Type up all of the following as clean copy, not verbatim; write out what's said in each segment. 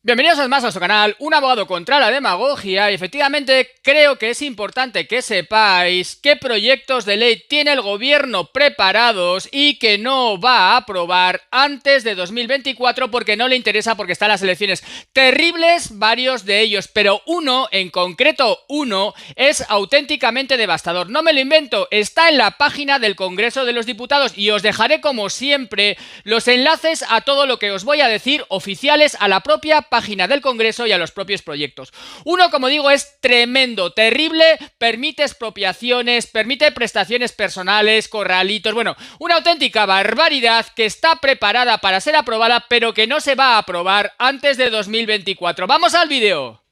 Bienvenidos más a nuestro canal, un abogado contra la demagogia, y efectivamente creo que es importante que sepáis qué proyectos de ley tiene el gobierno preparados y que no va a aprobar antes de 2024 porque no le interesa, porque están las elecciones. Terribles varios de ellos, pero uno, en concreto uno, es auténticamente devastador. No me lo invento, está en la página del Congreso de los Diputados y os dejaré como siempre los enlaces a todo lo que os voy a decir oficiales a la propia página del Congreso y a los propios proyectos. Uno, como digo, es tremendo, terrible, permite expropiaciones, permite prestaciones personales, corralitos, bueno, una auténtica barbaridad que está preparada para ser aprobada, pero que no se va a aprobar antes de 2024. ¡Vamos al vídeo!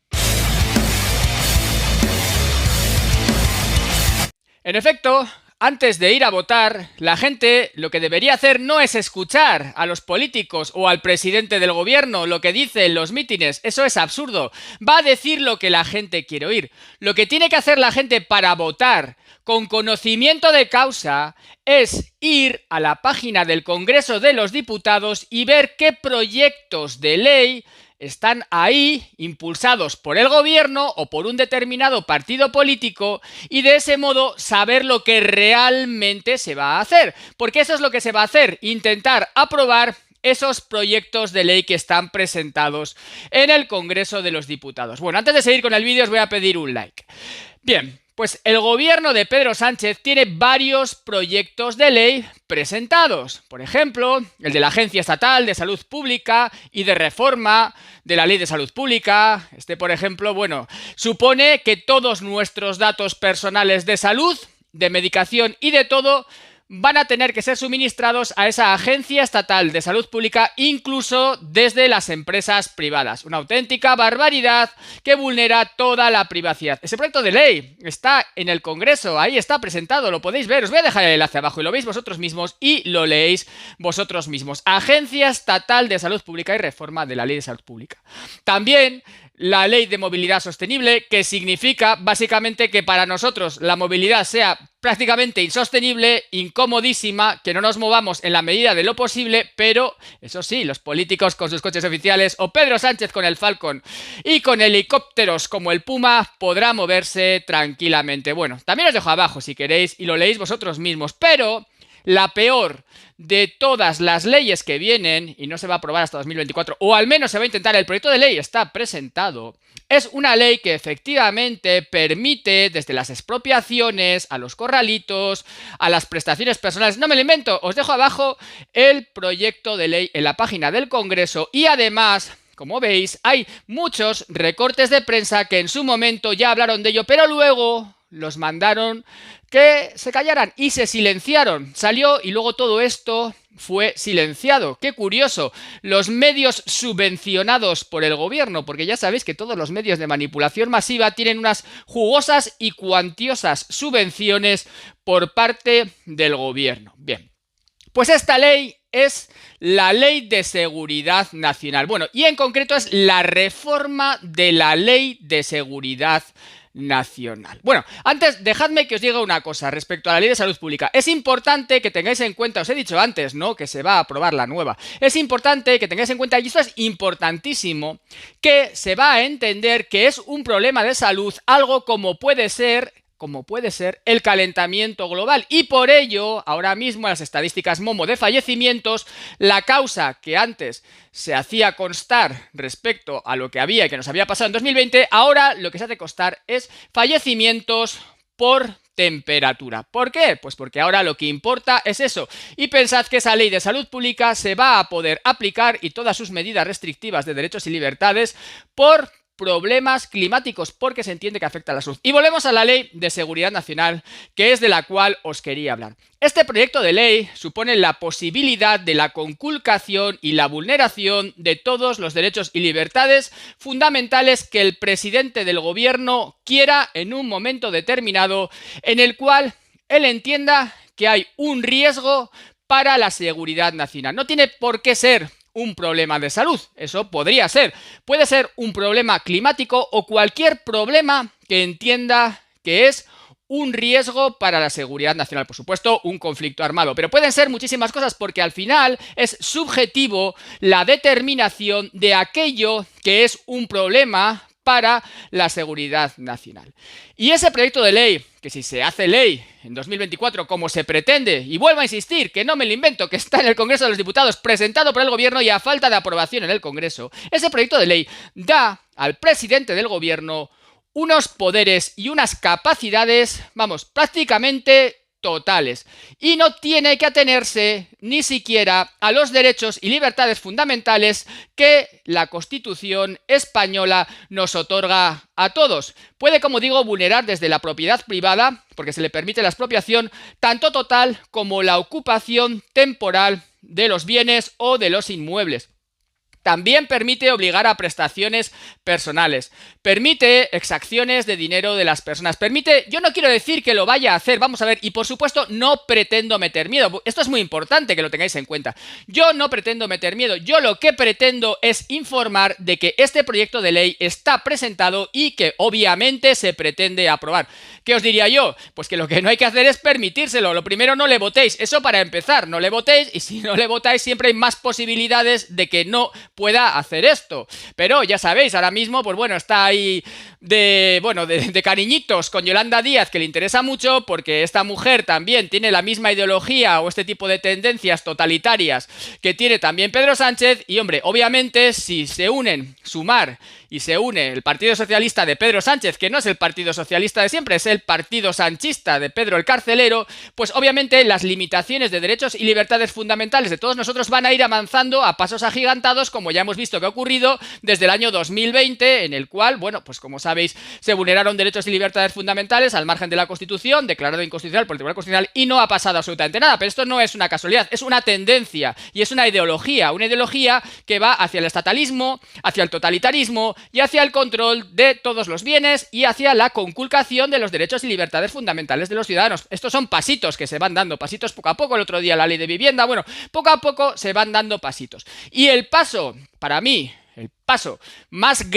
En efecto, antes de ir a votar, la gente lo que debería hacer no es escuchar a los políticos o al presidente del gobierno lo que dice en los mítines. Eso es absurdo. Va a decir lo que la gente quiere oír. Lo que tiene que hacer la gente para votar con conocimiento de causa es ir a la página del Congreso de los Diputados y ver qué proyectos de ley están ahí impulsados por el gobierno o por un determinado partido político y de ese modo saber lo que realmente se va a hacer. Porque eso es lo que se va a hacer, intentar aprobar esos proyectos de ley que están presentados en el Congreso de los Diputados. Bueno, antes de seguir con el vídeo os voy a pedir un like. Bien, pues el gobierno de Pedro Sánchez tiene varios proyectos de ley presentados. Por ejemplo, el de la Agencia Estatal de Salud Pública y de reforma de la Ley de Salud Pública. Por ejemplo, bueno, supone que todos nuestros datos personales de salud, de medicación y de todo van a tener que ser suministrados a esa Agencia Estatal de Salud Pública, incluso desde las empresas privadas. Una auténtica barbaridad que vulnera toda la privacidad. Ese proyecto de ley está en el Congreso, ahí está presentado, lo podéis ver. Os voy a dejar el enlace abajo y lo veis vosotros mismos y lo leéis vosotros mismos. Agencia Estatal de Salud Pública y reforma de la Ley de Salud Pública. También la Ley de Movilidad Sostenible, que significa básicamente que para nosotros la movilidad sea prácticamente insostenible, incomodísima, que no nos movamos en la medida de lo posible, pero eso sí, los políticos con sus coches oficiales o Pedro Sánchez con el Falcon y con helicópteros como el Puma podrá moverse tranquilamente. Bueno, también os dejo abajo si queréis y lo leéis vosotros mismos, pero la peor de todas las leyes que vienen, y no se va a aprobar hasta 2024, o al menos se va a intentar, el proyecto de ley está presentado, es una ley que efectivamente permite desde las expropiaciones, a los corralitos, a las prestaciones personales, no me lo invento, os dejo abajo el proyecto de ley en la página del Congreso y además, como veis, hay muchos recortes de prensa que en su momento ya hablaron de ello, pero luego los mandaron que se callaran y se silenciaron. Salió y luego todo esto fue silenciado. ¡Qué curioso! Los medios subvencionados por el gobierno, porque ya sabéis que todos los medios de manipulación masiva tienen unas jugosas y cuantiosas subvenciones por parte del gobierno. Bien, pues esta ley es la Ley de Seguridad Nacional. Bueno, y en concreto es la reforma de la Ley de Seguridad Nacional. Bueno, antes dejadme que os diga una cosa respecto a la Ley de Salud Pública. Es importante que tengáis en cuenta, os he dicho antes, ¿no?, que se va a aprobar la nueva. Es importante que tengáis en cuenta, y esto es importantísimo, que se va a entender que es un problema de salud, algo como puede ser el calentamiento global. Y por ello, ahora mismo las estadísticas Momo de fallecimientos, la causa que antes se hacía constar respecto a lo que había y que nos había pasado en 2020, ahora lo que se hace constar es fallecimientos por temperatura. ¿Por qué? Pues porque ahora lo que importa es eso. Y pensad que esa ley de salud pública se va a poder aplicar y todas sus medidas restrictivas de derechos y libertades por problemas climáticos, porque se entiende que afecta a la salud. Y volvemos a la Ley de Seguridad Nacional, que es de la cual os quería hablar. Este proyecto de ley supone la posibilidad de la conculcación y la vulneración de todos los derechos y libertades fundamentales que el presidente del gobierno quiera en un momento determinado, en el cual él entienda que hay un riesgo para la seguridad nacional. No tiene por qué ser un problema de salud, eso podría ser. Puede ser un problema climático o cualquier problema que entienda que es un riesgo para la seguridad nacional, por supuesto, un conflicto armado, pero pueden ser muchísimas cosas porque al final es subjetivo la determinación de aquello que es un problema para la seguridad nacional. Y ese proyecto de ley, que si se hace ley en 2024 como se pretende, y vuelvo a insistir, que no me lo invento, que está en el Congreso de los Diputados, presentado por el gobierno y a falta de aprobación en el Congreso, ese proyecto de ley da al presidente del gobierno unos poderes y unas capacidades, vamos, prácticamente totales. Y no tiene que atenerse ni siquiera a los derechos y libertades fundamentales que la Constitución española nos otorga a todos. Puede, como digo, vulnerar desde la propiedad privada, porque se le permite la expropiación, tanto total como la ocupación temporal de los bienes o de los inmuebles. También permite obligar a prestaciones personales, permite exacciones de dinero de las personas, permite, yo no quiero decir que lo vaya a hacer, vamos a ver, y por supuesto no pretendo meter miedo, esto es muy importante que lo tengáis en cuenta, yo no pretendo meter miedo, yo lo que pretendo es informar de que este proyecto de ley está presentado y que obviamente se pretende aprobar. ¿Qué os diría yo? Pues que lo que no hay que hacer es permitírselo, lo primero no le votéis, eso para empezar, no le votéis y si no le votáis siempre hay más posibilidades de que no pueda hacer esto, pero ya sabéis, ahora mismo, pues bueno, está ahí de cariñitos con Yolanda Díaz, que le interesa mucho, porque esta mujer también tiene la misma ideología o este tipo de tendencias totalitarias que tiene también Pedro Sánchez, y hombre, obviamente, si se unen Sumar y se une el Partido Socialista de Pedro Sánchez, que no es el Partido Socialista de siempre, es el Partido Sanchista de Pedro el Carcelero, pues obviamente las limitaciones de derechos y libertades fundamentales de todos nosotros van a ir avanzando a pasos agigantados, como ya hemos visto que ha ocurrido desde el año 2020, en el cual, bueno, pues como sabéis, se vulneraron derechos y libertades fundamentales al margen de la Constitución, declarado inconstitucional por el Tribunal Constitucional, y no ha pasado absolutamente nada. Pero esto no es una casualidad, es una tendencia y es una ideología que va hacia el estatalismo, hacia el totalitarismo y hacia el control de todos los bienes y hacia la conculcación de los derechos y libertades fundamentales de los ciudadanos. Estos son pasitos que se van dando, pasitos poco a poco. El otro día la ley de vivienda, bueno, poco a poco se van dando pasitos. Y el paso, para mí, el paso más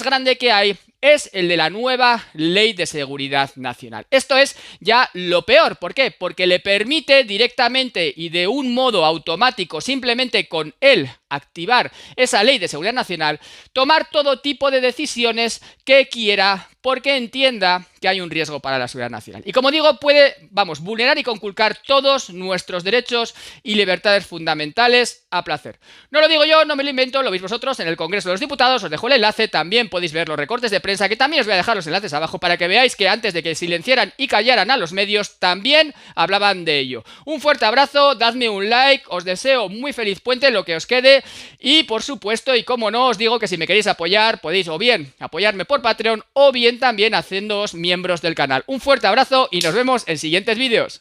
grande que hay es el de la nueva Ley de Seguridad Nacional. Esto es ya lo peor. ¿Por qué? Porque le permite directamente y de un modo automático, simplemente con él activar esa Ley de Seguridad Nacional, tomar todo tipo de decisiones que quiera porque entienda que hay un riesgo para la seguridad nacional. Y como digo, puede, vamos, vulnerar y conculcar todos nuestros derechos y libertades fundamentales a placer. No lo digo yo, no me lo invento, lo veis vosotros en el Congreso de los Diputados, os dejo el enlace, también podéis ver los recortes de prensa, que también os voy a dejar los enlaces abajo para que veáis que antes de que silenciaran y callaran a los medios, también hablaban de ello. Un fuerte abrazo, dadme un like, os deseo muy feliz puente, lo que os quede, y por supuesto, y como no, os digo que si me queréis apoyar, podéis o bien apoyarme por Patreon, o bien también haciéndoos miembros del canal. Un fuerte abrazo y nos vemos en siguientes vídeos.